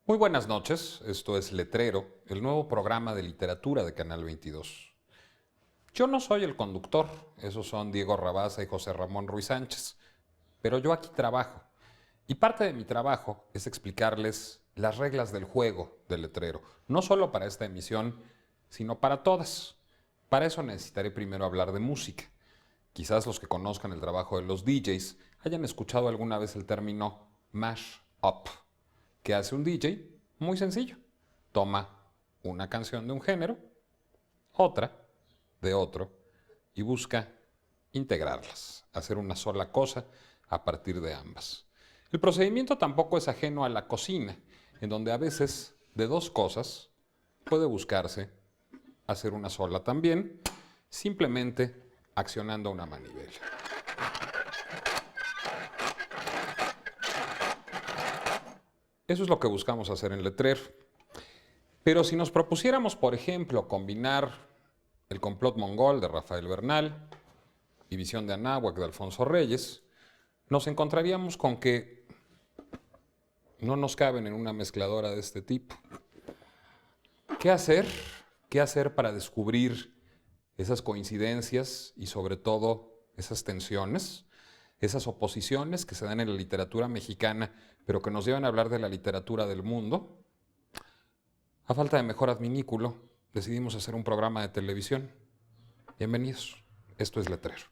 Muy buenas noches, esto es Letrero, el nuevo programa de literatura de Canal 22. Yo no soy el conductor, esos son Diego Rabasa y José Ramón Ruiz Sánchez, pero yo aquí trabajo. Y parte de mi trabajo es explicarles las reglas del juego del Letrero, no solo para esta emisión, sino para todas. Para eso necesitaré primero hablar de música. Quizás los que conozcan el trabajo de los DJs hayan escuchado alguna vez el término mash up. ¿Qué hace un DJ? Muy sencillo. Toma una canción de un género, otra de otro, y busca integrarlas, hacer una sola cosa a partir de ambas. El procedimiento tampoco es ajeno a la cocina, en donde a veces de dos cosas puede buscarse hacer una sola también, simplemente accionando una manivela. Eso es lo que buscamos hacer en Letrero. Pero si nos propusiéramos, por ejemplo, combinar El complot mongol de Rafael Bernal y Visión de Anáhuac de Alfonso Reyes, nos encontraríamos con que no nos caben en una mezcladora de este tipo. ¿Qué hacer? ¿Qué hacer para descubrir esas coincidencias y sobre todo esas tensiones, esas oposiciones que se dan en la literatura mexicana, pero que nos llevan a hablar de la literatura del mundo? A falta de mejor adminículo, decidimos hacer un programa de televisión. Bienvenidos, esto es Letrero.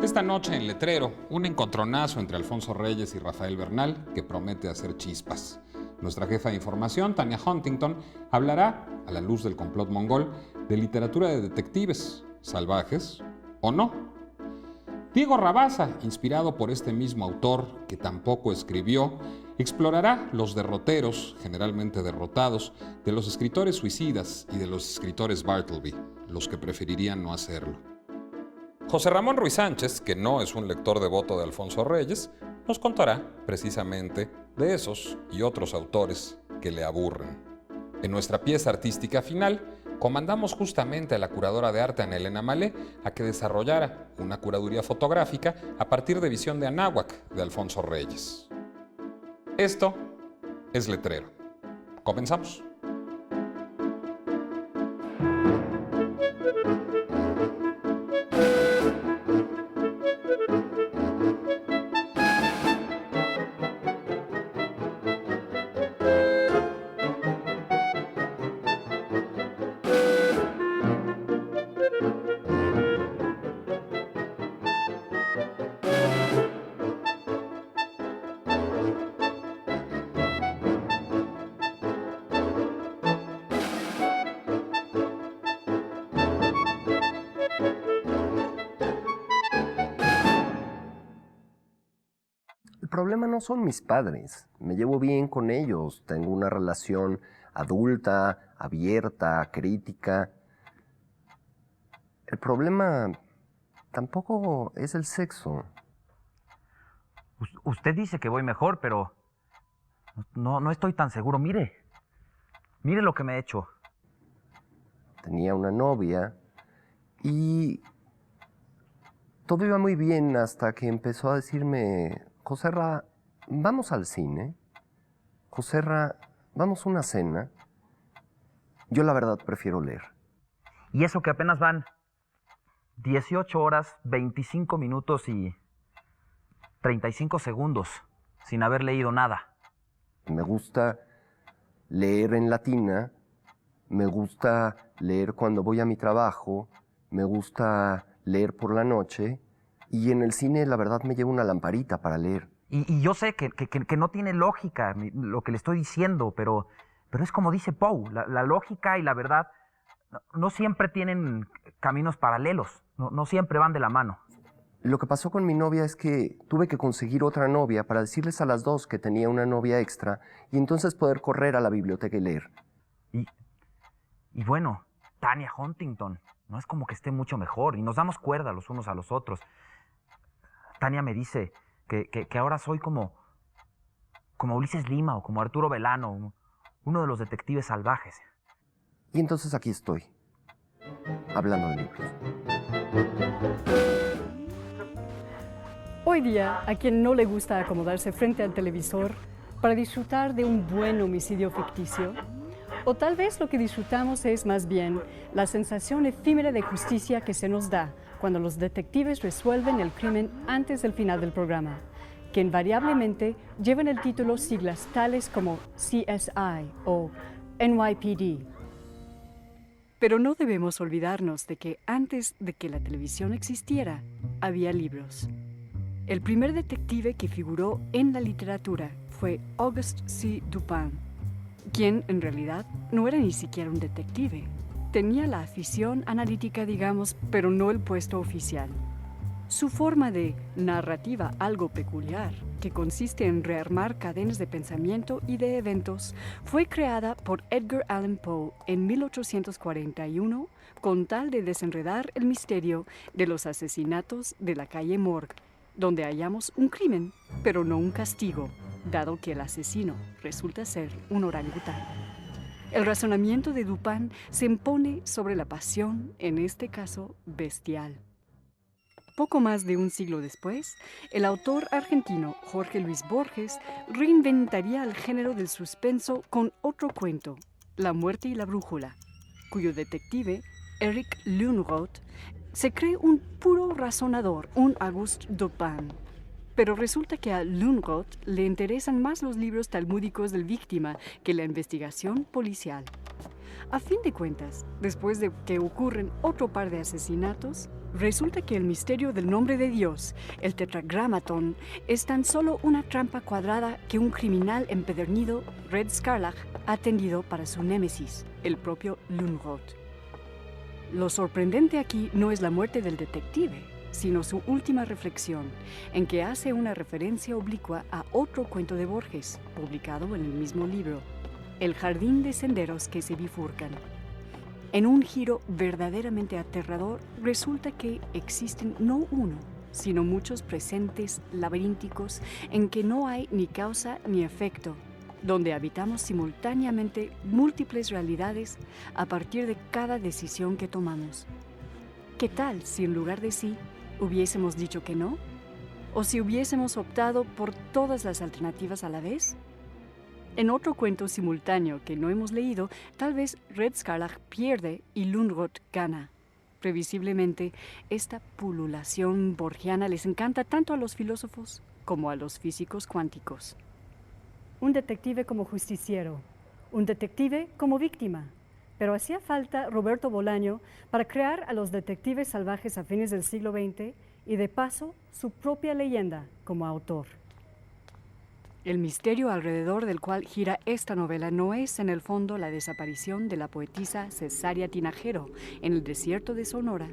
Esta noche en Letrero, un encontronazo entre Alfonso Reyes y Rafael Bernal que promete hacer chispas. Nuestra jefa de información, Tania Huntington, hablará, a la luz del complot mongol, de literatura de detectives, salvajes o no. Diego Rabasa, inspirado por este mismo autor que tampoco escribió, explorará los derroteros, generalmente derrotados, de los escritores suicidas y de los escritores Bartleby, los que preferirían no hacerlo. José Ramón Ruiz Sánchez, que no es un lector devoto de Alfonso Reyes, nos contará precisamente de esos y otros autores que le aburren. En nuestra pieza artística final, comandamos justamente a la curadora de arte Ana Elena Malé a que desarrollara una curaduría fotográfica a partir de Visión de Anáhuac de Alfonso Reyes. Esto es Letrero. Comenzamos. El problema no son mis padres. Me llevo bien con ellos. Tengo una relación adulta, abierta, crítica. El problema tampoco es el sexo. Usted dice que voy mejor, pero no estoy tan seguro. Mire lo que me he hecho. Tenía una novia y todo iba muy bien hasta que empezó a decirme: Joserra, vamos al cine. Joserra, vamos a una cena. Yo la verdad prefiero leer. Y eso que apenas van 18 horas, 25 minutos y 35 segundos sin haber leído nada. Me gusta leer en latina, me gusta leer cuando voy a mi trabajo, me gusta leer por la noche, y en el cine la verdad me llevo una lamparita para leer. Y yo sé que no tiene lógica lo que le estoy diciendo, pero es como dice Poe, la lógica y la verdad no siempre tienen caminos paralelos, no siempre van de la mano. Lo que pasó con mi novia es que tuve que conseguir otra novia para decirles a las dos que tenía una novia extra y entonces poder correr a la biblioteca y leer. Y bueno, Tania Huntington, no es como que esté mucho mejor y nos damos cuerda los unos a los otros. Tania me dice que ahora soy como Ulises Lima o como Arturo Velano, uno de los detectives salvajes. Y entonces aquí estoy, hablando de libros. Hoy día, a quien no le gusta acomodarse frente al televisor para disfrutar de un buen homicidio ficticio, o tal vez lo que disfrutamos es más bien la sensación efímera de justicia que se nos da cuando los detectives resuelven el crimen antes del final del programa, que invariablemente llevan el título siglas tales como CSI o NYPD. Pero no debemos olvidarnos de que antes de que la televisión existiera, había libros. El primer detective que figuró en la literatura fue Auguste C. Dupin, quien en realidad no era ni siquiera un detective. Tenía la afición analítica, digamos, pero no el puesto oficial. Su forma de narrativa algo peculiar, que consiste en rearmar cadenas de pensamiento y de eventos, fue creada por Edgar Allan Poe en 1841 con tal de desenredar el misterio de los asesinatos de la calle Morgue, donde hallamos un crimen, pero no un castigo, dado que el asesino resulta ser un orangután. El razonamiento de Dupin se impone sobre la pasión, en este caso bestial. Poco más de un siglo después, el autor argentino Jorge Luis Borges reinventaría el género del suspenso con otro cuento, La muerte y la brújula, cuyo detective, Eric Lönnrot, se cree un puro razonador, un Auguste Dupin. Pero resulta que a Lönnrot le interesan más los libros talmúdicos del víctima que la investigación policial. A fin de cuentas, después de que ocurren otro par de asesinatos, resulta que el misterio del nombre de Dios, el tetragramatón, es tan solo una trampa cuadrada que un criminal empedernido, Red Scarlett, ha tendido para su némesis, el propio Lönnrot. Lo sorprendente aquí no es la muerte del detective, sino su última reflexión, en que hace una referencia oblicua a otro cuento de Borges, publicado en el mismo libro, El jardín de senderos que se bifurcan. En un giro verdaderamente aterrador, resulta que existen no uno, sino muchos presentes laberínticos en que no hay ni causa ni efecto, donde habitamos simultáneamente múltiples realidades a partir de cada decisión que tomamos. ¿Qué tal si en lugar de sí hubiésemos dicho que no? ¿O si hubiésemos optado por todas las alternativas a la vez? En otro cuento simultáneo que no hemos leído, tal vez Red Scarlett pierde y Lönnrot gana. Previsiblemente, esta pululación borgiana les encanta tanto a los filósofos como a los físicos cuánticos. Un detective como justiciero, un detective como víctima. Pero hacía falta Roberto Bolaño para crear a los detectives salvajes a fines del siglo XX y de paso su propia leyenda como autor. El misterio alrededor del cual gira esta novela no es en el fondo la desaparición de la poetisa Cesárea Tinajero en el desierto de Sonora,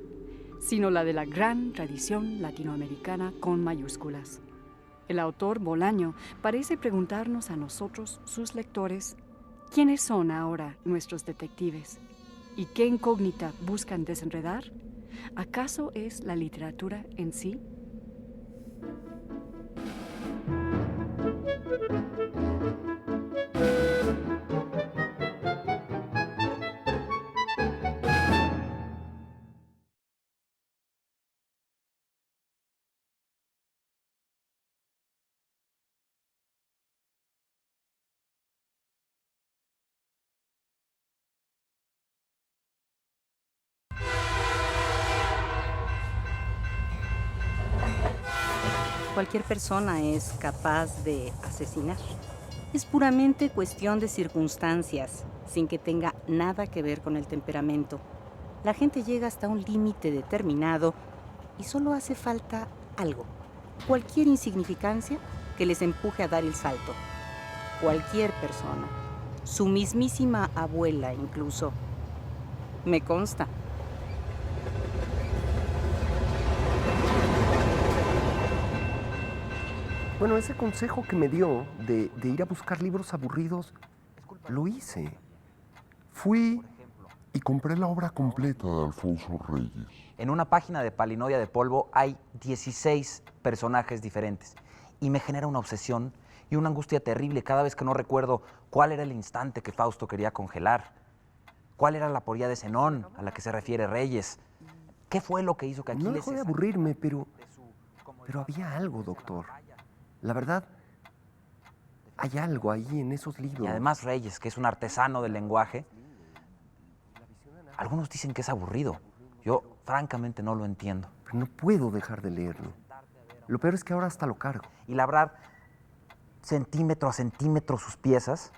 sino la de la gran tradición latinoamericana con mayúsculas. El autor Bolaño parece preguntarnos a nosotros, sus lectores, ¿quiénes son ahora nuestros detectives? ¿Y qué incógnita buscan desenredar? ¿Acaso es la literatura en sí? Cualquier persona es capaz de asesinar. Es puramente cuestión de circunstancias, sin que tenga nada que ver con el temperamento. La gente llega hasta un límite determinado y solo hace falta algo, cualquier insignificancia que les empuje a dar el salto. Cualquier persona, su mismísima abuela incluso. Me consta. Bueno, ese consejo que me dio de ir a buscar libros aburridos, lo hice. Fui y compré la obra completa de Alfonso Reyes. En una página de Palinodia de Polvo hay 16 personajes diferentes y me genera una obsesión y una angustia terrible cada vez que no recuerdo cuál era el instante que Fausto quería congelar, cuál era la aporía de Zenón a la que se refiere Reyes, qué fue lo que hizo que Aquiles... No dejó de aburrirme, pero Pero había algo, doctor. La verdad, hay algo ahí en esos libros. Y además Reyes, que es un artesano del lenguaje, algunos dicen que es aburrido. Yo, francamente, no lo entiendo. Pero no puedo dejar de leerlo. Lo peor es que ahora hasta lo cargo. Y labrar centímetro a centímetro sus piezas,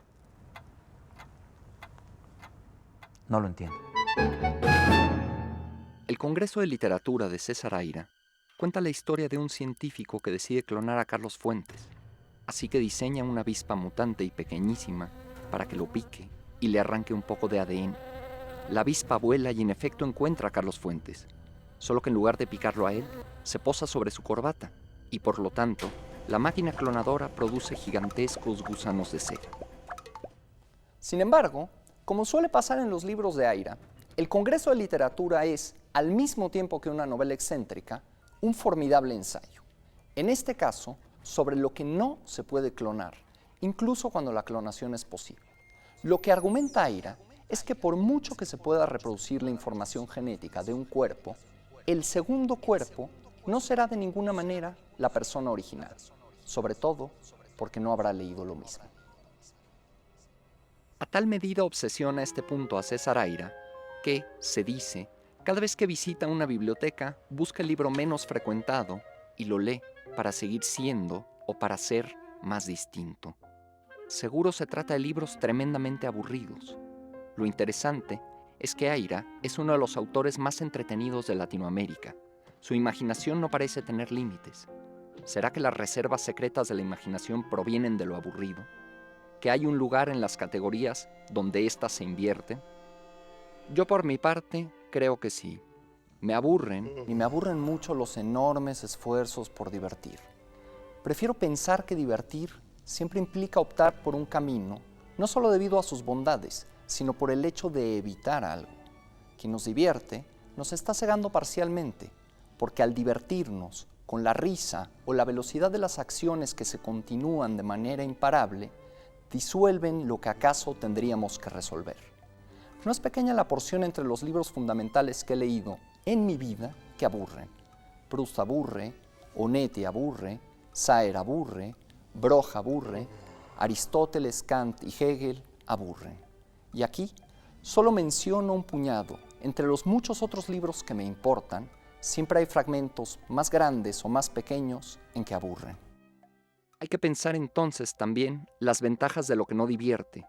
no lo entiendo. El Congreso de Literatura de César Aira cuenta la historia de un científico que decide clonar a Carlos Fuentes, así que diseña una avispa mutante y pequeñísima para que lo pique y le arranque un poco de ADN. La avispa vuela y en efecto encuentra a Carlos Fuentes, solo que en lugar de picarlo a él, se posa sobre su corbata y por lo tanto, la máquina clonadora produce gigantescos gusanos de cera. Sin embargo, como suele pasar en los libros de Aira, el Congreso de Literatura es, al mismo tiempo que una novela excéntrica, un formidable ensayo. En este caso, sobre lo que no se puede clonar, incluso cuando la clonación es posible. Lo que argumenta Aira es que por mucho que se pueda reproducir la información genética de un cuerpo, el segundo cuerpo no será de ninguna manera la persona original, sobre todo porque no habrá leído lo mismo. A tal medida obsesiona este punto a César Aira que, se dice, cada vez que visita una biblioteca busca el libro menos frecuentado y lo lee para seguir siendo o para ser más distinto. Seguro se trata de libros tremendamente aburridos. Lo interesante es que Aira es uno de los autores más entretenidos de Latinoamérica. Su imaginación no parece tener límites. ¿Será que las reservas secretas de la imaginación provienen de lo aburrido? ¿Que hay un lugar en las categorías donde éstas se invierten? Yo por mi parte creo que sí. Me aburren, y me aburren mucho los enormes esfuerzos por divertir. Prefiero pensar que divertir siempre implica optar por un camino, no solo debido a sus bondades, sino por el hecho de evitar algo. Quien nos divierte nos está cegando parcialmente, porque al divertirnos con la risa o la velocidad de las acciones que se continúan de manera imparable, disuelven lo que acaso tendríamos que resolver. No es pequeña la porción entre los libros fundamentales que he leído en mi vida que aburren. Proust aburre, Onetti aburre, Saer aburre, Broch aburre, Aristóteles, Kant y Hegel aburren. Y aquí solo menciono un puñado. Entre los muchos otros libros que me importan, siempre hay fragmentos más grandes o más pequeños en que aburren. Hay que pensar entonces también las ventajas de lo que no divierte.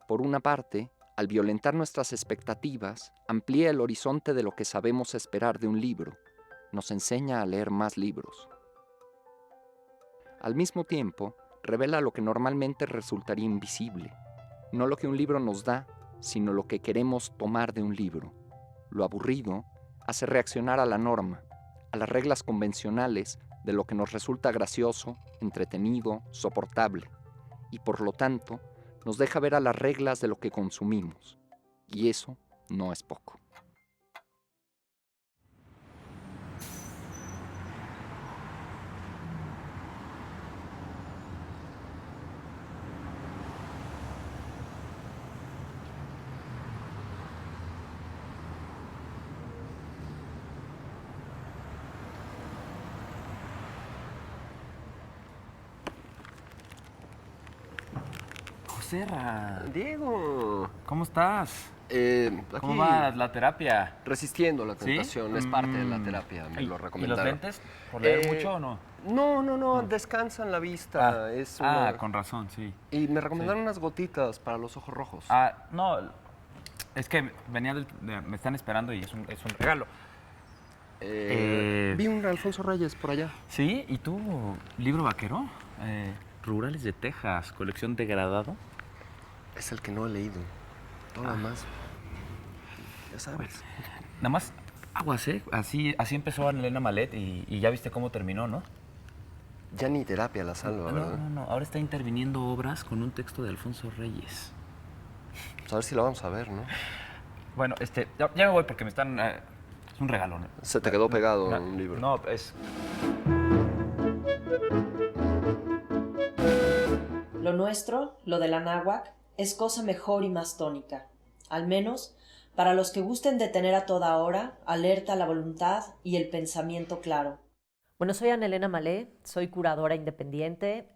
Por una parte, al violentar nuestras expectativas, amplía el horizonte de lo que sabemos esperar de un libro. Nos enseña a leer más libros. Al mismo tiempo, revela lo que normalmente resultaría invisible. No lo que un libro nos da, sino lo que queremos tomar de un libro. Lo aburrido hace reaccionar a la norma, a las reglas convencionales de lo que nos resulta gracioso, entretenido, soportable, y por lo tanto nos deja ver a las reglas de lo que consumimos, y eso no es poco. Joserra, Diego, ¿cómo estás? ¿Cómo aquí va la terapia? resistiendo la ¿Sí? tentación, es parte de la terapia, me lo ¿Y los recomendaron. lentes? ¿Por leer mucho o no? No, descansan la vista. Es una... con razón, sí. Y me recomendaron unas gotitas para los ojos rojos. No, es que me están esperando y es un regalo. Vi un Alfonso Reyes por allá. ¿Sí? ¿Y tú, libro vaquero? Rurales de Texas, colección degradado. Es el que no he leído. Todo lo demás, ya sabes. Nada más aguas, ¿eh? Así empezó Elena Malet y ya viste cómo terminó, ¿no? Ya ni terapia la salva, ¿verdad? No. Ahora está interviniendo obras con un texto de Alfonso Reyes. Pues a ver si lo vamos a ver, ¿no? Bueno, ya me voy porque me están... es un regalo, ¿no? Se te quedó pegado un libro. No, es... Lo nuestro, lo de la náhuac, es cosa mejor y más tónica, al menos para los que gusten de tener a toda hora alerta la voluntad y el pensamiento claro. Bueno, soy Ana Elena Malé, soy curadora independiente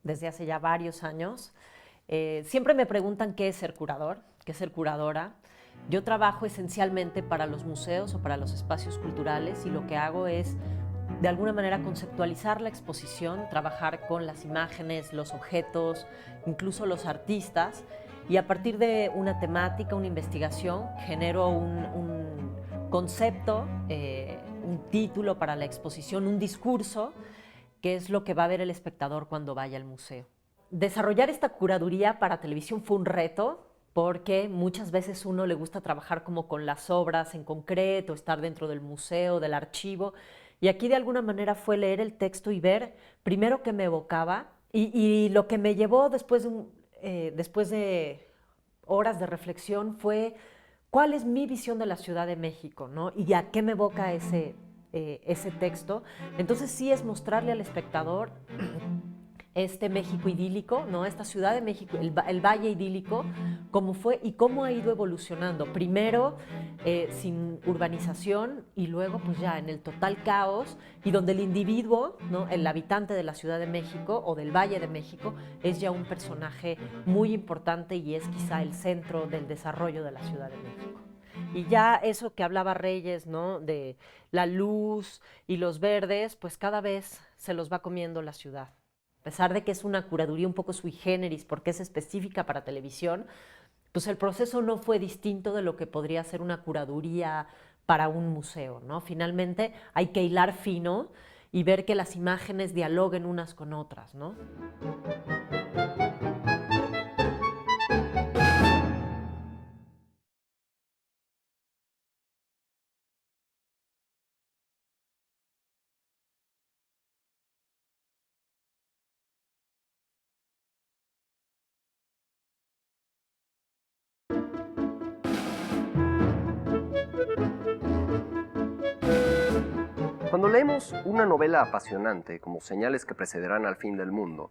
desde hace ya varios años. Siempre me preguntan qué es ser curador, qué es ser curadora. Yo trabajo esencialmente para los museos o para los espacios culturales y lo que hago es, de alguna manera, conceptualizar la exposición, trabajar con las imágenes, los objetos, incluso los artistas, y a partir de una temática, una investigación, genero un concepto, un título para la exposición, un discurso, que es lo que va a ver el espectador cuando vaya al museo. Desarrollar esta curaduría para televisión fue un reto, porque muchas veces uno le gusta trabajar como con las obras en concreto, estar dentro del museo, del archivo, y aquí de alguna manera fue leer el texto y ver primero qué me evocaba, y lo que me llevó después de horas de reflexión fue cuál es mi visión de la Ciudad de México, ¿no? Y a qué me evoca ese texto. Entonces sí es mostrarle al espectador este México idílico, ¿no? Esta Ciudad de México, el valle idílico, cómo fue y cómo ha ido evolucionando. Primero sin urbanización y luego pues ya en el total caos, y donde el individuo, ¿no? El habitante de la Ciudad de México o del Valle de México es ya un personaje muy importante y es quizá el centro del desarrollo de la Ciudad de México. Y ya eso que hablaba Reyes, ¿no? De la luz y los verdes, pues cada vez se los va comiendo la ciudad. A pesar de que es una curaduría un poco sui generis, porque es específica para televisión, pues el proceso no fue distinto de lo que podría ser una curaduría para un museo, ¿no? Finalmente hay que hilar fino y ver que las imágenes dialoguen unas con otras, ¿no? Cuando leemos una novela apasionante, como Señales que precederán al fin del mundo,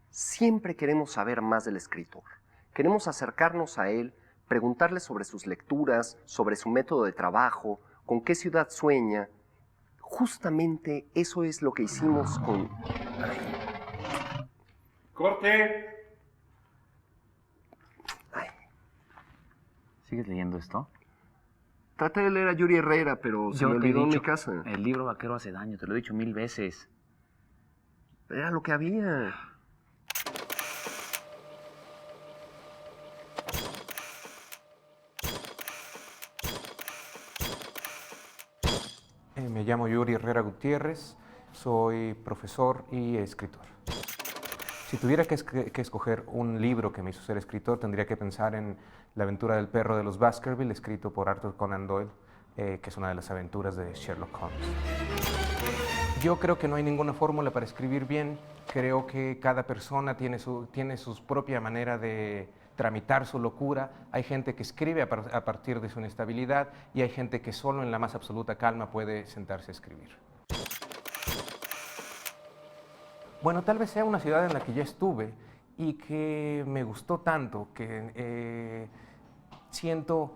siempre queremos saber más del escritor. Queremos acercarnos a él, preguntarle sobre sus lecturas, sobre su método de trabajo, con qué ciudad sueña. Justamente eso es lo que hicimos con... ¡Corte! ¿Sigues leyendo esto? Traté de leer a Yuri Herrera, pero se me olvidó en mi casa. El libro vaquero hace daño, te lo he dicho 1000 veces. Era lo que había. Me llamo Yuri Herrera Gutiérrez, soy profesor y escritor. Si tuviera que escoger un libro que me hizo ser escritor, tendría que pensar en La aventura del perro de los Baskerville, escrito por Arthur Conan Doyle, que es una de las aventuras de Sherlock Holmes. Yo creo que no hay ninguna fórmula para escribir bien. Creo que cada persona tiene su propia manera de tramitar su locura. Hay gente que escribe a partir de su inestabilidad y hay gente que solo en la más absoluta calma puede sentarse a escribir. Bueno, tal vez sea una ciudad en la que ya estuve y que me gustó tanto que siento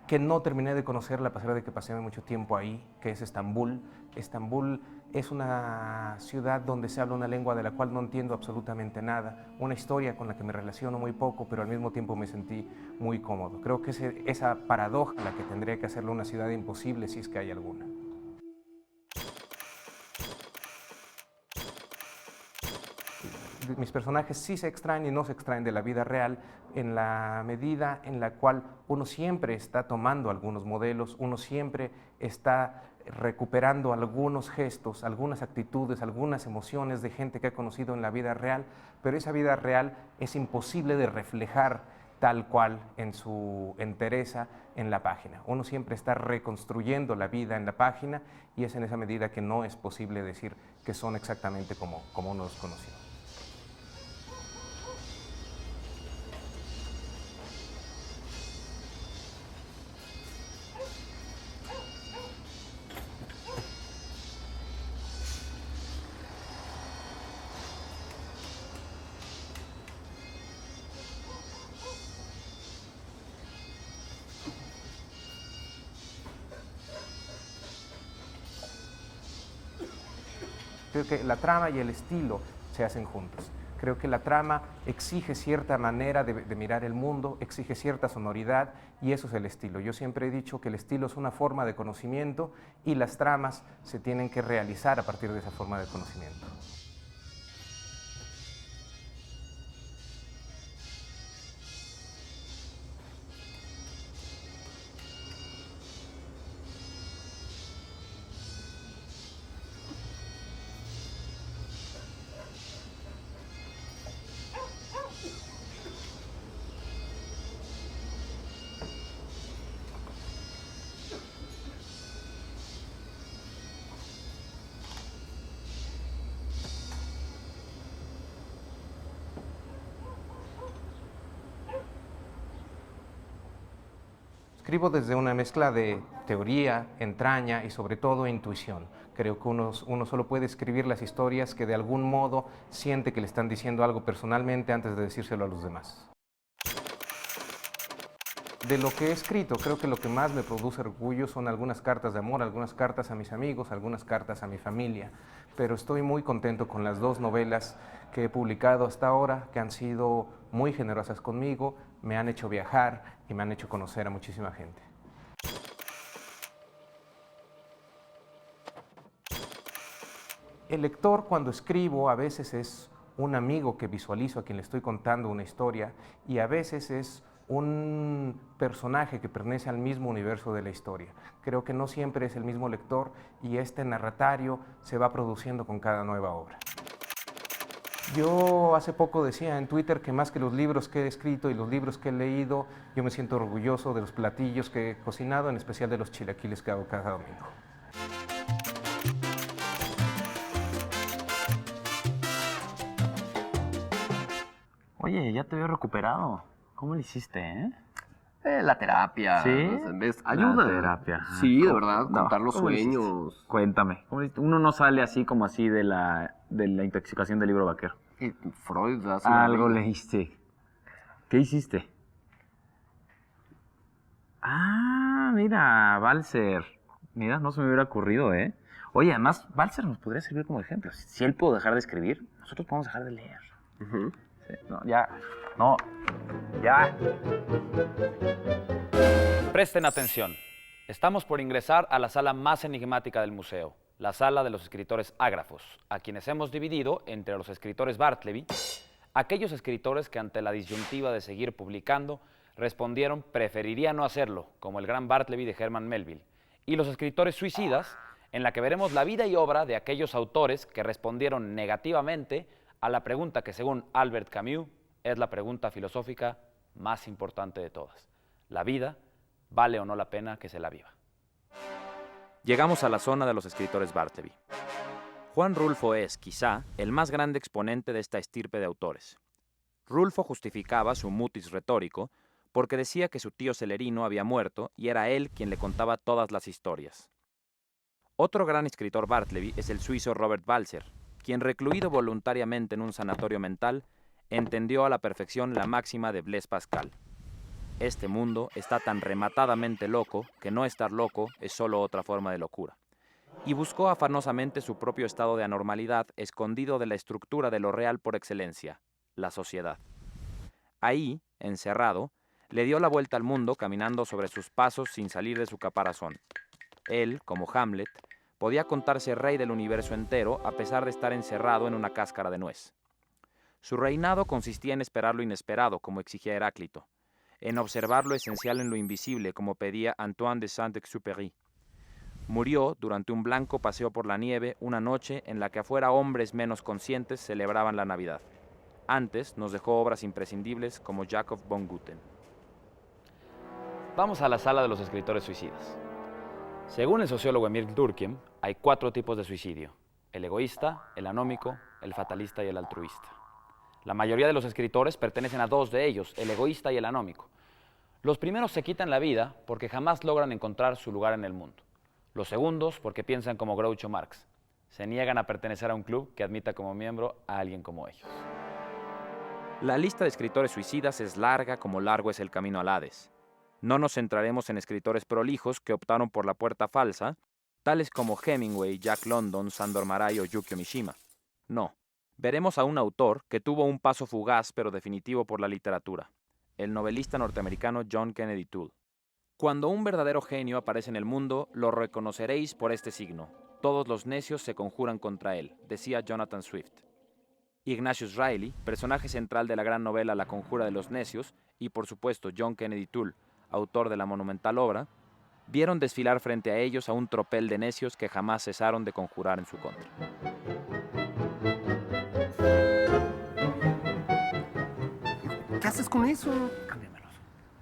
que no terminé de conocerla a pesar de que pasé mucho tiempo ahí, que es Estambul. Estambul es una ciudad donde se habla una lengua de la cual no entiendo absolutamente nada, una historia con la que me relaciono muy poco, pero al mismo tiempo me sentí muy cómodo. Creo que es esa paradoja la que tendría que hacerlo una ciudad imposible si es que hay alguna. Mis personajes sí se extraen y no se extraen de la vida real en la medida en la cual uno siempre está tomando algunos modelos, uno siempre está recuperando algunos gestos, algunas actitudes, algunas emociones de gente que ha conocido en la vida real, pero esa vida real es imposible de reflejar tal cual en su entereza en la página. Uno siempre está reconstruyendo la vida en la página y es en esa medida que no es posible decir que son exactamente como uno los conoció. Creo que la trama y el estilo se hacen juntos. Creo que la trama exige cierta manera de mirar el mundo, exige cierta sonoridad, y eso es el estilo. Yo siempre he dicho que el estilo es una forma de conocimiento y las tramas se tienen que realizar a partir de esa forma de conocimiento. Escribo desde una mezcla de teoría, entraña y sobre todo intuición. Creo que uno solo puede escribir las historias que de algún modo siente que le están diciendo algo personalmente antes de decírselo a los demás. De lo que he escrito, creo que lo que más me produce orgullo son algunas cartas de amor, algunas cartas a mis amigos, algunas cartas a mi familia. Pero estoy muy contento con las 2 novelas que he publicado hasta ahora, que han sido muy generosas conmigo, me han hecho viajar y me han hecho conocer a muchísima gente. El lector, cuando escribo, a veces es un amigo que visualizo a quien le estoy contando una historia, y a veces es un personaje que pertenece al mismo universo de la historia. Creo que no siempre es el mismo lector, y este narratario se va produciendo con cada nueva obra. Yo hace poco decía en Twitter que más que los libros que he escrito y los libros que he leído, yo me siento orgulloso de los platillos que he cocinado, en especial de los chilaquiles que hago cada domingo. Oye, ya te veo recuperado. ¿Cómo lo hiciste, La terapia. ¿Sí? ¿Ves? Ayuda. La terapia. Sí, de verdad, No, contar los ¿cómo lo hiciste? sueños. Cuéntame. Uno no sale así como así de la intoxicación del libro vaquero. Freud hace Algo leíste. ¿Qué hiciste? Ah, mira, Balzer. Mira, no se me hubiera ocurrido, Oye, además, Balzer nos podría servir como ejemplo. Si él pudo dejar de escribir, nosotros podemos dejar de leer. Sí, no, ya. No, ya. Presten atención. Estamos por ingresar a la sala más enigmática del museo, la sala de los escritores ágrafos, a quienes hemos dividido entre los escritores Bartleby, aquellos escritores que ante la disyuntiva de seguir publicando respondieron preferiría no hacerlo, como el gran Bartleby de Herman Melville, y los escritores suicidas, en la que veremos la vida y obra de aquellos autores que respondieron negativamente a la pregunta que, según Albert Camus, es la pregunta filosófica más importante de todas. ¿La vida vale o no la pena que se la viva? Llegamos a la zona de los escritores Bartleby. Juan Rulfo es, quizá, el más grande exponente de esta estirpe de autores. Rulfo justificaba su mutis retórico porque decía que su tío Celerino había muerto y era él quien le contaba todas las historias. Otro gran escritor Bartleby es el suizo Robert Balzer, quien, recluido voluntariamente en un sanatorio mental, entendió a la perfección la máxima de Blaise Pascal. Este mundo está tan rematadamente loco que no estar loco es solo otra forma de locura. Y buscó afanosamente su propio estado de anormalidad escondido de la estructura de lo real por excelencia, la sociedad. Ahí, encerrado, le dio la vuelta al mundo caminando sobre sus pasos sin salir de su caparazón. Él, como Hamlet, podía contarse rey del universo entero a pesar de estar encerrado en una cáscara de nuez. Su reinado consistía en esperar lo inesperado, como exigía Heráclito, en observar lo esencial en lo invisible, como pedía Antoine de Saint-Exupéry. Murió durante un blanco paseo por la nieve una noche en la que afuera hombres menos conscientes celebraban la Navidad. Antes nos dejó obras imprescindibles como Jacob von Gutten. Vamos a la sala de los escritores suicidas. Según el sociólogo Emil Durkheim, hay 4 tipos de suicidio: el egoísta, el anómico, el fatalista y el altruista. La mayoría de los escritores pertenecen a 2 de ellos, el egoísta y el anómico. Los primeros se quitan la vida porque jamás logran encontrar su lugar en el mundo. Los segundos porque piensan como Groucho Marx. Se niegan a pertenecer a un club que admita como miembro a alguien como ellos. La lista de escritores suicidas es larga como largo es el camino al Hades. No nos centraremos en escritores prolijos que optaron por la puerta falsa, tales como Hemingway, Jack London, Sandor Maray o Yukio Mishima. No, veremos a un autor que tuvo un paso fugaz pero definitivo por la literatura, el novelista norteamericano John Kennedy Toole. Cuando un verdadero genio aparece en el mundo, lo reconoceréis por este signo. Todos los necios se conjuran contra él, decía Jonathan Swift. Ignatius Reilly, personaje central de la gran novela La conjura de los necios, y por supuesto John Kennedy Toole, autor de la monumental obra, vieron desfilar frente a ellos a un tropel de necios que jamás cesaron de conjurar en su contra. ¿Qué haces con eso? Cámbiamelos.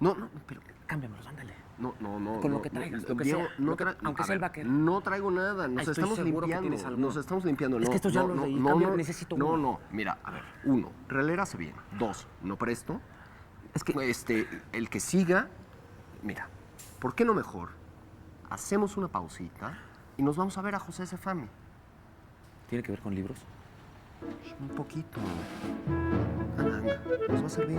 No, pero... Cámbiamelos, ándale. No. Con lo que traigas, lo que Diego, sea, aunque sea el vaquero. No traigo nada, nos Estoy estamos seguro que limpiando. tienes algo. Nos estamos limpiando. Es que estos ya los leí, necesito uno. No, mira, a ver, 1, relera hace bien. 2, no presto. Es que... El que siga, mira, ¿por qué no mejor hacemos una pausita y nos vamos a ver a José Sefami? ¿Tiene que ver con libros? Un poquito. Anda, nos va a servir.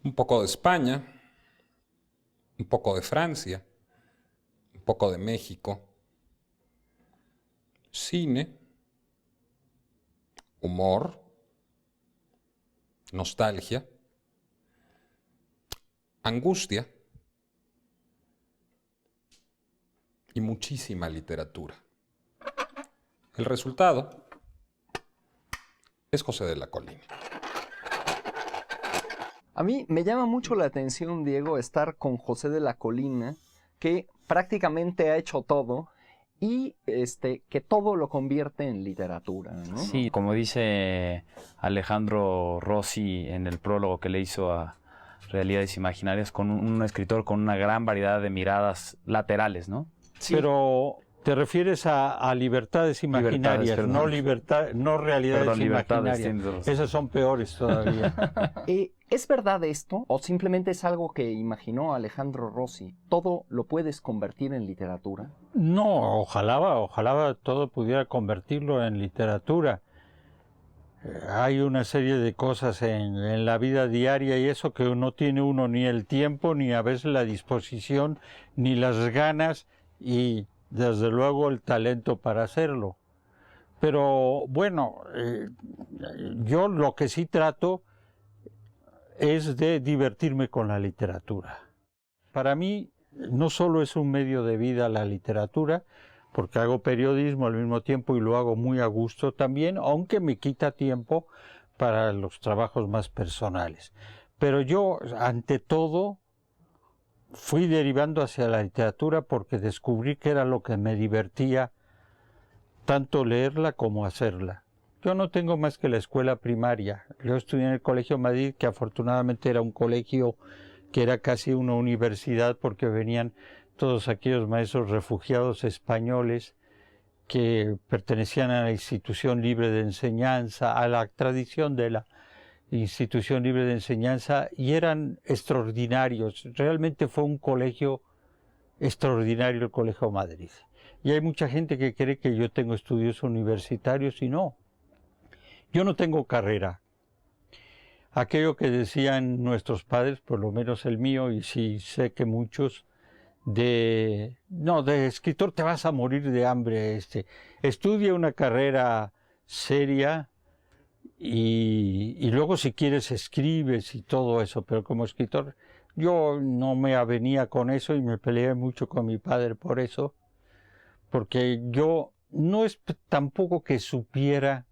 Un poco de España, un poco de Francia, un poco de México, cine, humor, nostalgia, angustia y muchísima literatura. El resultado es José de la Colina. A mí me llama mucho la atención, Diego, estar con José de la Colina, que prácticamente ha hecho todo y que todo lo convierte en literatura, ¿no? Sí, como dice Alejandro Rossi en el prólogo que le hizo a Realidades Imaginarias, con un escritor con una gran variedad de miradas laterales, ¿no? Sí. Pero te refieres a libertades imaginarias, no realidades imaginarias. Esas son peores todavía. ¿Es verdad esto o simplemente es algo que imaginó Alejandro Rossi? ¿Todo lo puedes convertir en literatura? No, ojalá todo pudiera convertirlo en literatura. Hay una serie de cosas en la vida diaria y eso que no tiene uno ni el tiempo, ni a veces la disposición, ni las ganas y desde luego el talento para hacerlo. Pero bueno, yo lo que sí trato es de divertirme con la literatura. Para mí no solo es un medio de vida la literatura, porque hago periodismo al mismo tiempo y lo hago muy a gusto también, aunque me quita tiempo para los trabajos más personales. Pero yo, ante todo, fui derivando hacia la literatura porque descubrí que era lo que me divertía tanto leerla como hacerla. Yo no tengo más que la escuela primaria. Yo estudié en el Colegio Madrid, que afortunadamente era un colegio que era casi una universidad porque venían todos aquellos maestros refugiados españoles que pertenecían a la institución libre de enseñanza, a la tradición de la institución libre de enseñanza, y eran extraordinarios. Realmente fue un colegio extraordinario el Colegio Madrid. Y hay mucha gente que cree que yo tengo estudios universitarios y no. Yo no tengo carrera. Aquello que decían nuestros padres, por lo menos el mío, y sí sé que muchos, de escritor te vas a morir de hambre. Estudia una carrera seria y luego si quieres escribes y todo eso, pero como escritor yo no me avenía con eso y me peleé mucho con mi padre por eso, porque yo no es tampoco que supiera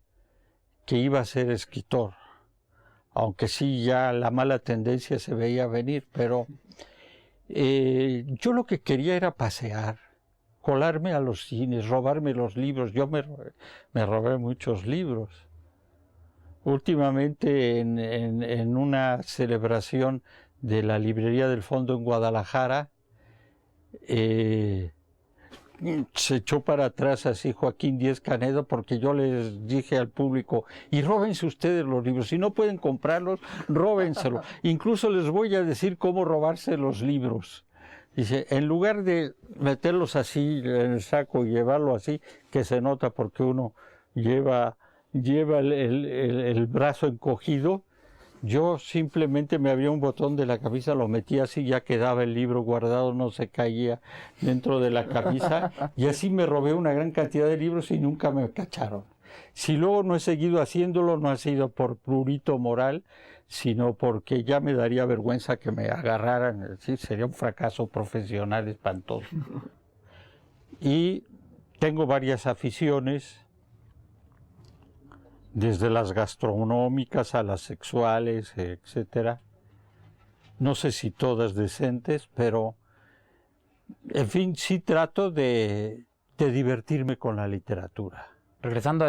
que iba a ser escritor, aunque sí ya la mala tendencia se veía venir, pero yo lo que quería era pasear, colarme a los cines, robarme los libros. Yo me robé muchos libros. Últimamente en una celebración de la Librería del Fondo en Guadalajara, se echó para atrás así Joaquín Díez Canedo porque yo les dije al público, y róbense ustedes los libros, si no pueden comprarlos, róbenselos. Incluso les voy a decir cómo robarse los libros. Dice, en lugar de meterlos así en el saco y llevarlo así, que se nota porque uno lleva el brazo encogido, yo simplemente me abría un botón de la camisa, lo metía así, ya quedaba el libro guardado, no se caía dentro de la camisa, y así me robé una gran cantidad de libros y nunca me cacharon. Si luego no he seguido haciéndolo, no ha sido por prurito moral, sino porque ya me daría vergüenza que me agarraran, ¿sí? Sería un fracaso profesional espantoso. Y tengo varias aficiones, desde las gastronómicas a las sexuales, etcétera. No sé si todas decentes, pero en fin, sí trato de divertirme con la literatura. Regresando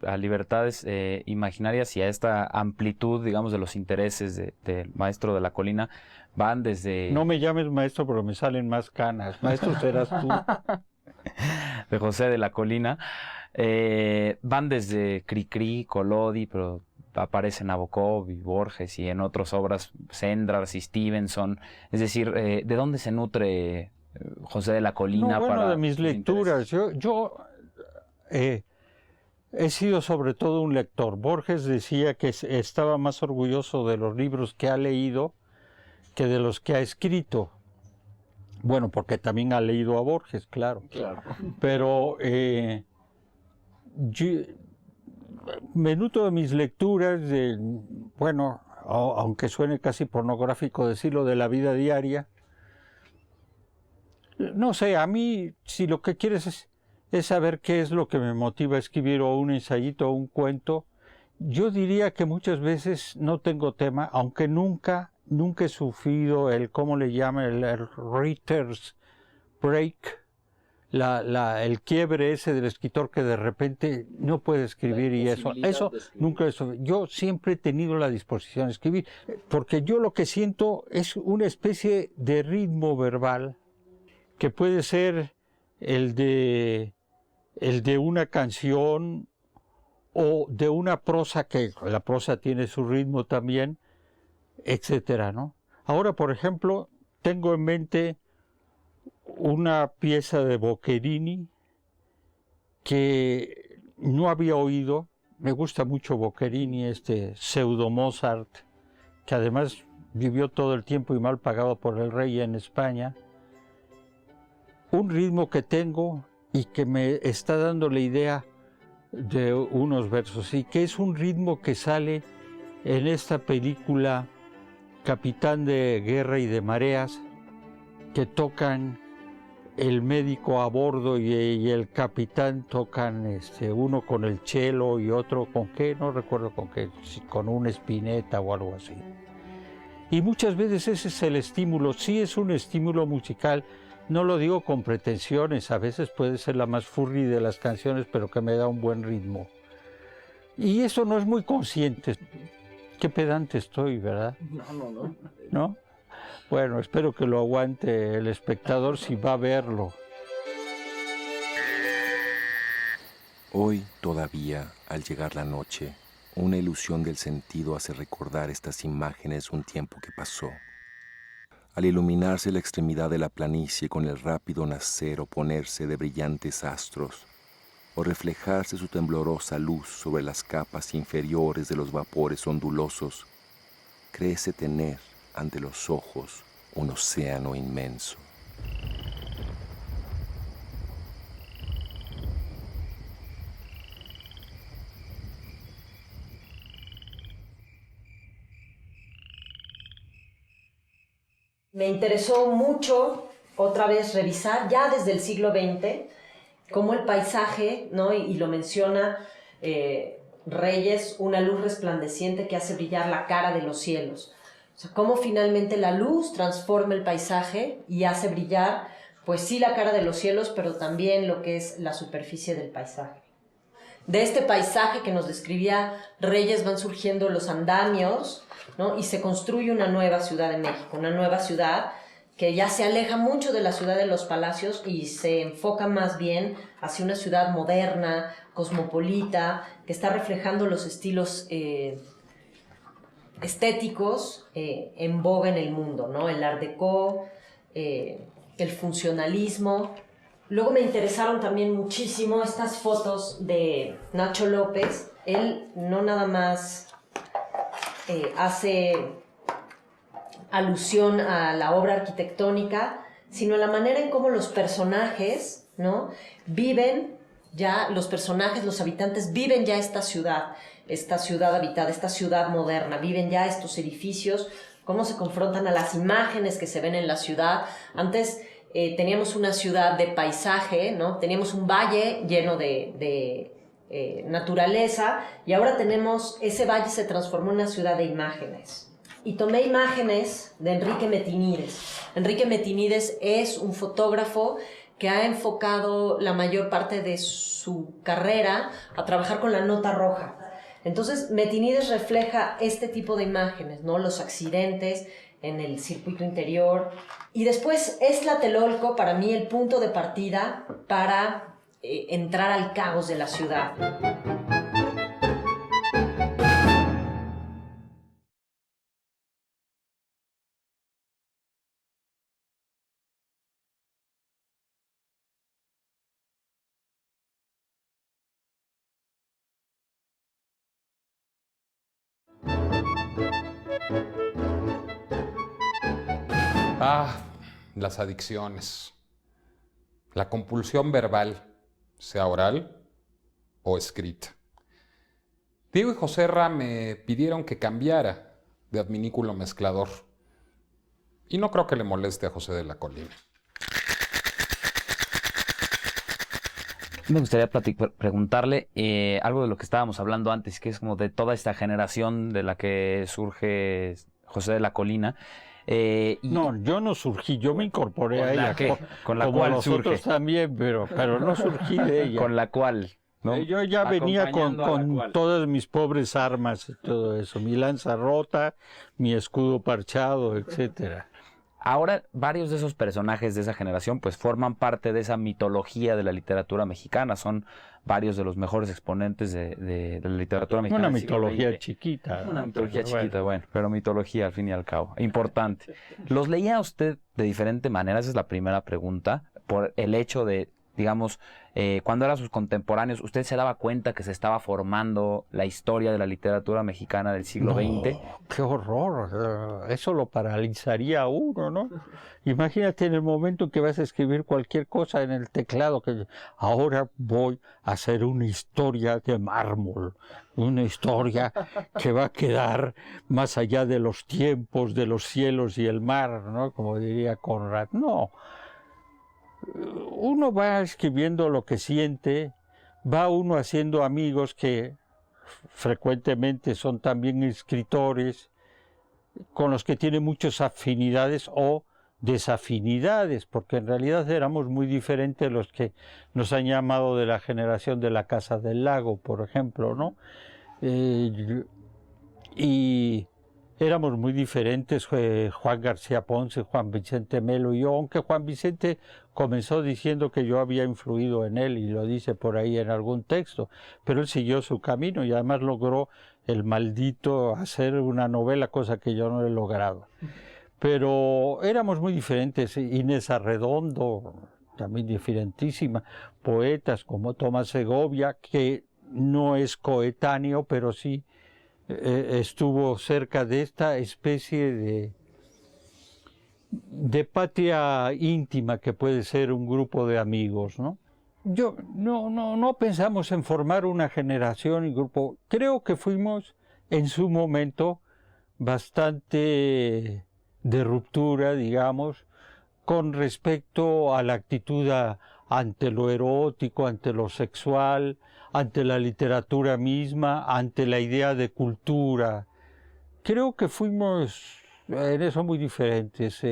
a Libertades Imaginarias y a esta amplitud, digamos, de los intereses del Maestro de la Colina, van desde... No me llames maestro porque me salen más canas. Maestro serás tú. De José de la Colina. Van desde Cricri, Collodi, pero aparecen Nabokov y Borges y en otras obras Sendras y Stevenson. Es decir, ¿de dónde se nutre José de la Colina? No, bueno, de mis lecturas. Yo he sido sobre todo un lector. Borges decía que estaba más orgulloso de los libros que ha leído que de los que ha escrito. Bueno, porque también ha leído a Borges, claro. Pero me nutro de mis lecturas, bueno, aunque suene casi pornográfico decirlo, de la vida diaria. No sé, a mí, si lo que quieres es saber qué es lo que me motiva a escribir o un ensayito o un cuento, yo diría que muchas veces no tengo tema, aunque nunca he sufrido ¿cómo le llaman? El writer's break, el quiebre ese del escritor que de repente no puede escribir y eso nunca eso. Yo siempre he tenido la disposición de escribir, porque yo lo que siento es una especie de ritmo verbal que puede ser el de una canción o de una prosa, que la prosa tiene su ritmo también, etcétera, ¿no? Ahora, por ejemplo, tengo en mente una pieza de Boccherini que no había oído. Me gusta mucho Boccherini, este pseudo Mozart, que además vivió todo el tiempo y mal pagado por el rey en España. Un ritmo que tengo y que me está dando la idea de unos versos, y que es un ritmo que sale en esta película Capitán de Guerra y de Mareas, que tocan el médico a bordo y el capitán tocan uno con el cello y otro con qué, no recuerdo con qué, con una espineta o algo así. Y muchas veces ese es el estímulo, sí es un estímulo musical, no lo digo con pretensiones, a veces puede ser la más furry de las canciones, pero que me da un buen ritmo. Y eso no es muy consciente. Qué pedante estoy, ¿verdad? No. ¿No? Bueno, espero que lo aguante el espectador si va a verlo. Hoy todavía, al llegar la noche, una ilusión del sentido hace recordar estas imágenes de un tiempo que pasó. Al iluminarse la extremidad de la planicie con el rápido nacer o ponerse de brillantes astros, o reflejarse su temblorosa luz sobre las capas inferiores de los vapores ondulosos, créese tener ante los ojos un océano inmenso. Me interesó mucho otra vez revisar ya desde el siglo XX cómo el paisaje, ¿no? y lo menciona Reyes, una luz resplandeciente que hace brillar la cara de los cielos. O sea, cómo finalmente la luz transforma el paisaje y hace brillar, pues sí, la cara de los cielos, pero también lo que es la superficie del paisaje. De este paisaje que nos describía Reyes van surgiendo los andamios, ¿no? Y se construye una nueva Ciudad de México, una nueva ciudad que ya se aleja mucho de la ciudad de los palacios y se enfoca más bien hacia una ciudad moderna, cosmopolita, que está reflejando los estilos estéticos en boga en el mundo, ¿no? El Art Deco, el funcionalismo. Luego me interesaron también muchísimo estas fotos de Nacho López. Él no nada más hace alusión a la obra arquitectónica, sino a la manera en cómo los personajes, ¿no? viven ya, los personajes, los habitantes viven ya esta ciudad habitada, esta ciudad moderna, viven ya estos edificios, cómo se confrontan a las imágenes que se ven en la ciudad. Antes teníamos una ciudad de paisaje, ¿no? Teníamos un valle lleno de naturaleza, y ahora tenemos, ese valle se transformó en una ciudad de imágenes. Y tomé imágenes de Enrique Metinides. Enrique Metinides es un fotógrafo que ha enfocado la mayor parte de su carrera a trabajar con la nota roja. Entonces, Metinides refleja este tipo de imágenes, ¿no? Los accidentes en el circuito interior. Y después es Tlatelolco, para mí, el punto de partida para entrar al caos de la ciudad. Las adicciones. La compulsión verbal, sea oral o escrita. Diego y Joserra me pidieron que cambiara de adminículo mezclador. Y no creo que le moleste a José de la Colina. Me gustaría preguntarle algo de lo que estábamos hablando antes, que es como de toda esta generación de la que surge José de la Colina. No, yo no surgí, yo me incorporé a ella. Con la como cual nosotros surge. También, pero no surgí de ella. Con la cual, ¿no? Yo ya venía con todas mis pobres armas y todo eso, mi lanza rota, mi escudo parchado, etcétera. Ahora, varios de esos personajes de esa generación pues forman parte de esa mitología de la literatura mexicana. Son varios de los mejores exponentes de la literatura mexicana. Una mitología chiquita. Una mitología chiquita, bueno, pero mitología al fin y al cabo. Importante. ¿Los leía usted de diferente manera? Esa es la primera pregunta. Por el hecho de, digamos, cuando eran sus contemporáneos, ¿usted se daba cuenta que se estaba formando la historia de la literatura mexicana del siglo XX? ¡Qué horror! Eso lo paralizaría a uno, ¿no? Imagínate en el momento en que vas a escribir cualquier cosa en el teclado, que ahora voy a hacer una historia de mármol, una historia que va a quedar más allá de los tiempos, de los cielos y el mar, ¿no? Como diría Conrad. No. Uno va escribiendo lo que siente, va uno haciendo amigos que frecuentemente son también escritores, con los que tiene muchas afinidades o desafinidades, porque en realidad éramos muy diferentes los que nos han llamado de la generación de la Casa del Lago, por ejemplo, ¿no? Y éramos muy diferentes, Juan García Ponce, Juan Vicente Melo y yo, aunque Juan Vicente comenzó diciendo que yo había influido en él, y lo dice por ahí en algún texto, pero él siguió su camino y además logró el maldito hacer una novela, cosa que yo no he logrado. Pero éramos muy diferentes. Inés Arredondo, también diferentísima, poetas como Tomás Segovia, que no es coetáneo, pero sí estuvo cerca de esta especie de patria íntima que puede ser un grupo de amigos, ¿no? Yo no pensamos en formar una generación y grupo. Creo que fuimos en su momento bastante de ruptura, digamos, con respecto a la actitud ante lo erótico, ante lo sexual, ante la literatura misma, ante la idea de cultura. Creo que fuimos en eso muy diferentes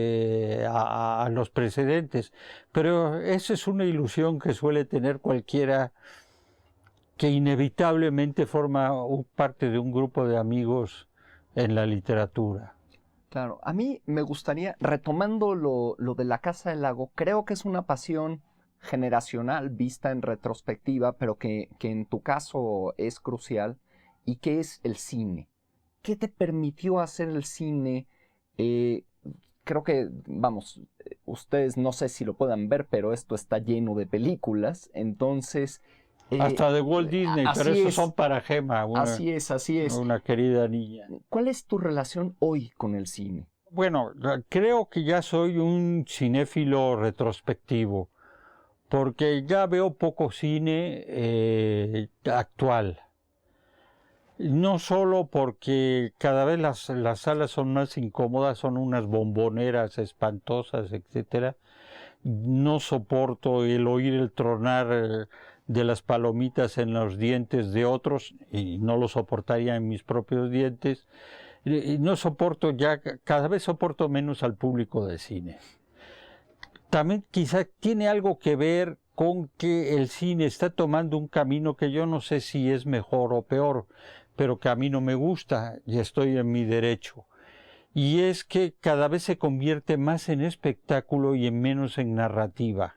a los precedentes, pero esa es una ilusión que suele tener cualquiera que inevitablemente forma parte de un grupo de amigos en la literatura. Claro, a mí me gustaría, retomando lo de la Casa del Lago, creo que es una pasión generacional vista en retrospectiva, pero que en tu caso es crucial, y que es el cine. ¿Qué te permitió hacer el cine? Creo que, vamos, ustedes no sé si lo puedan ver, pero esto está lleno de películas, entonces... hasta de Walt Disney, pero esos son para Gema, así es. Una querida niña. ¿Cuál es tu relación hoy con el cine? Bueno, creo que ya soy un cinéfilo retrospectivo, porque ya veo poco cine actual. No solo porque cada vez las salas son más incómodas, son unas bomboneras espantosas, etcétera. No soporto el oír el tronar de las palomitas en los dientes de otros, y no lo soportaría en mis propios dientes. Y no soporto ya, cada vez soporto menos al público de cine. También quizá tiene algo que ver con que el cine está tomando un camino que yo no sé si es mejor o peor, pero que a mí no me gusta y estoy en mi derecho. Y es que cada vez se convierte más en espectáculo y en menos en narrativa.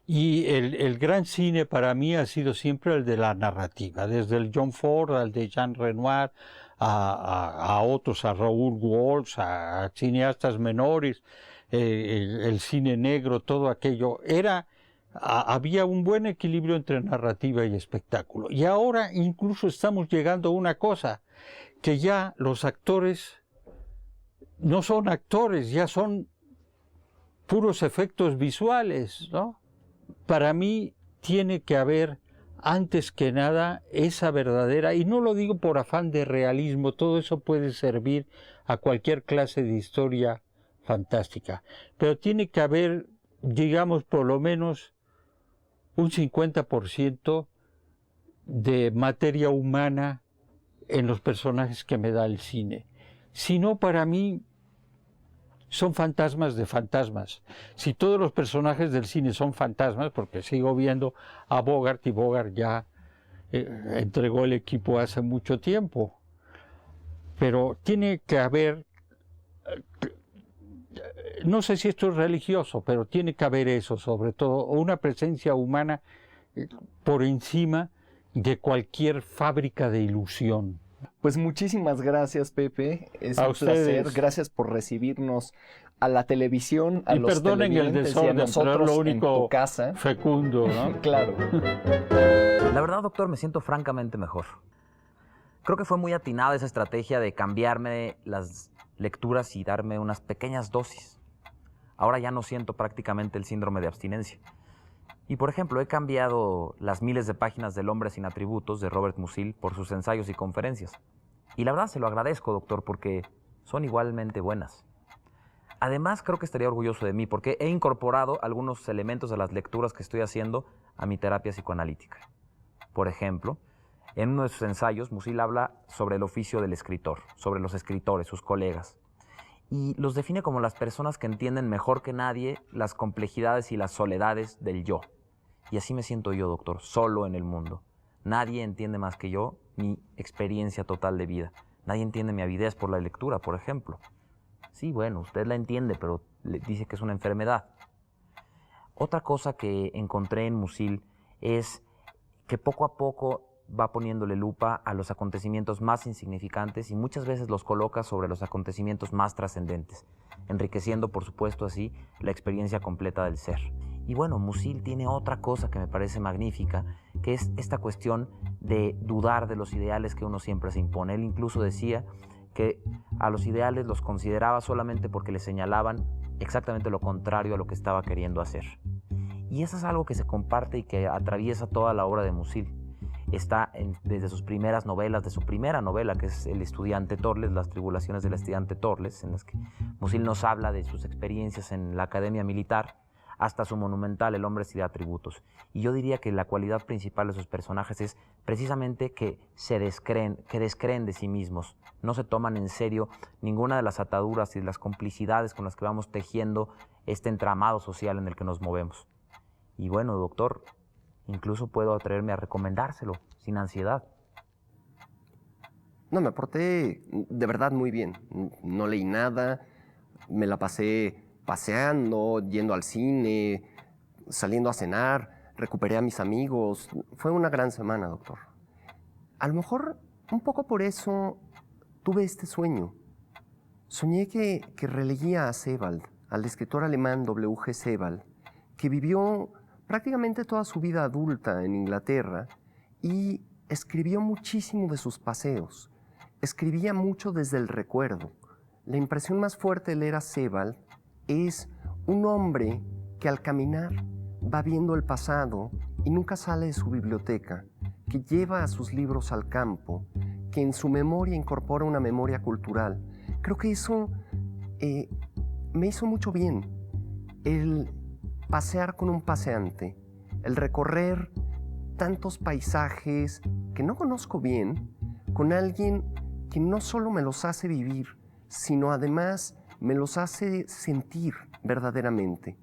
Y el gran cine para mí ha sido siempre el de la narrativa, desde el John Ford, al de Jean Renoir, a otros, a Raoul Walsh, a cineastas menores, el cine negro, todo aquello. Había un buen equilibrio entre narrativa y espectáculo. Y ahora incluso estamos llegando a una cosa, que ya los actores no son actores, ya son puros efectos visuales, ¿no? Para mí tiene que haber, antes que nada, esa verdadera, y no lo digo por afán de realismo, todo eso puede servir a cualquier clase de historia fantástica, pero tiene que haber, digamos, por lo menos un 50% de materia humana en los personajes que me da el cine. Si no, para mí son fantasmas de fantasmas. Si todos los personajes del cine son fantasmas, porque sigo viendo a Bogart, y Bogart ya entregó el equipo hace mucho tiempo, pero tiene que haber no sé si esto es religioso, pero tiene que haber eso, sobre todo, una presencia humana por encima de cualquier fábrica de ilusión. Pues muchísimas gracias, Pepe. Es un placer. Gracias por recibirnos a la televisión, a los televidentes y a nosotros lo único en tu casa. Fecundo, ¿no? Claro. La verdad, doctor, me siento francamente mejor. Creo que fue muy atinada esa estrategia de cambiarme las lecturas y darme unas pequeñas dosis. Ahora ya no siento prácticamente el síndrome de abstinencia. Y, por ejemplo, he cambiado las miles de páginas del Hombre sin atributos de Robert Musil por sus ensayos y conferencias. Y la verdad se lo agradezco, doctor, porque son igualmente buenas. Además, creo que estaría orgulloso de mí porque he incorporado algunos elementos de las lecturas que estoy haciendo a mi terapia psicoanalítica. Por ejemplo, en uno de sus ensayos, Musil habla sobre el oficio del escritor, sobre los escritores, sus colegas. Y los define como las personas que entienden mejor que nadie las complejidades y las soledades del yo. Y así me siento yo, doctor, solo en el mundo. Nadie entiende más que yo mi experiencia total de vida. Nadie entiende mi avidez por la lectura, por ejemplo. Sí, bueno, usted la entiende, pero le dice que es una enfermedad. Otra cosa que encontré en Musil es que poco a poco va poniéndole lupa a los acontecimientos más insignificantes y muchas veces los coloca sobre los acontecimientos más trascendentes, enriqueciendo, por supuesto, así la experiencia completa del ser. Y bueno, Musil tiene otra cosa que me parece magnífica, que es esta cuestión de dudar de los ideales que uno siempre se impone. Él incluso decía que a los ideales los consideraba solamente porque le señalaban exactamente lo contrario a lo que estaba queriendo hacer. Y eso es algo que se comparte y que atraviesa toda la obra de Musil. Está desde sus primeras novelas, de su primera novela, que es El estudiante Torles, Las tribulaciones del estudiante Torles, en las que Musil nos habla de sus experiencias en la academia militar, hasta su monumental El hombre sin atributos. Y yo diría que la cualidad principal de sus personajes es precisamente que descreen de sí mismos, no se toman en serio ninguna de las ataduras y las complicidades con las que vamos tejiendo este entramado social en el que nos movemos. Y bueno, doctor, incluso puedo atreverme a recomendárselo, sin ansiedad. No, me porté de verdad muy bien. No leí nada, me la pasé paseando, yendo al cine, saliendo a cenar, recuperé a mis amigos. Fue una gran semana, doctor. A lo mejor un poco por eso tuve este sueño. Soñé que releía a Sebald, al escritor alemán W.G. Sebald, que vivió prácticamente toda su vida adulta en Inglaterra y escribió muchísimo de sus paseos. Escribía mucho desde el recuerdo. La impresión más fuerte de leer a Sebald es un hombre que al caminar va viendo el pasado y nunca sale de su biblioteca, que lleva a sus libros al campo, que en su memoria incorpora una memoria cultural. Creo que eso me hizo mucho bien, el pasear con un paseante, el recorrer tantos paisajes que no conozco bien, con alguien que no solo me los hace vivir, sino además me los hace sentir verdaderamente.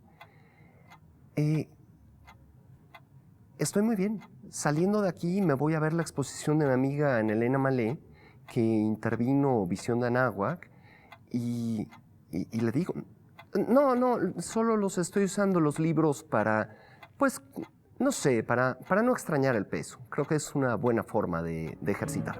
Estoy muy bien. Saliendo de aquí me voy a ver la exposición de mi amiga Ana Elena Malé, que intervino Visión de Anáhuac, y le digo, no, solo los estoy usando los libros para, pues, no sé, para no extrañar el peso. Creo que es una buena forma de ejercitar.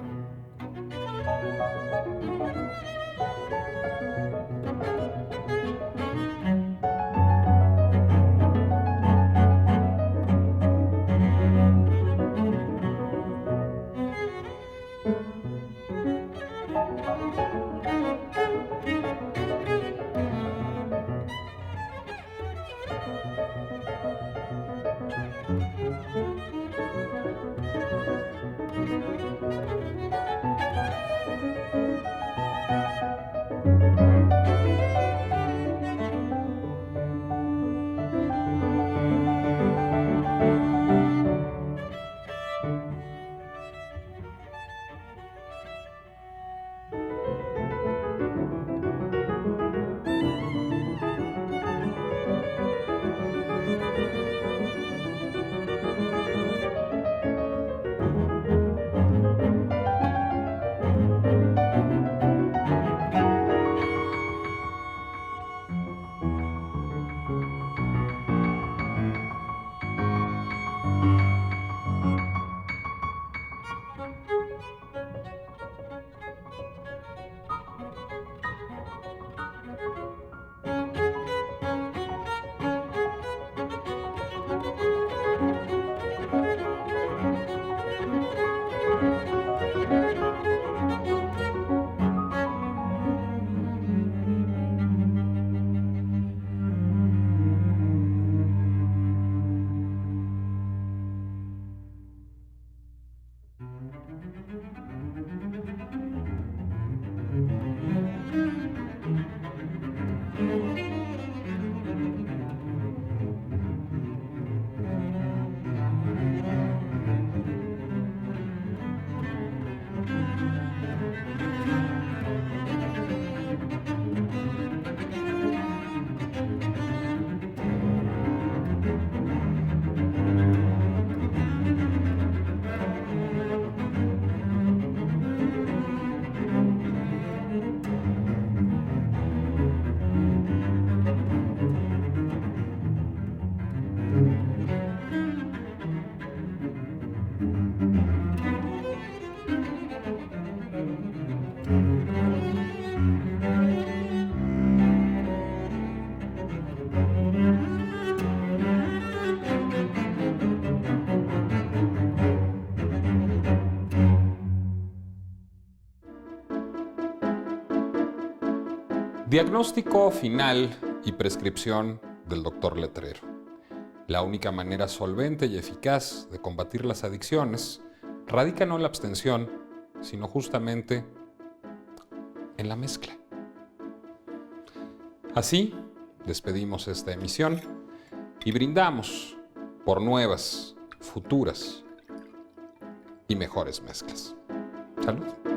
Diagnóstico final y prescripción del doctor Letrero. La única manera solvente y eficaz de combatir las adicciones radica no en la abstención, sino justamente en la mezcla. Así, despedimos esta emisión y brindamos por nuevas, futuras y mejores mezclas. Salud.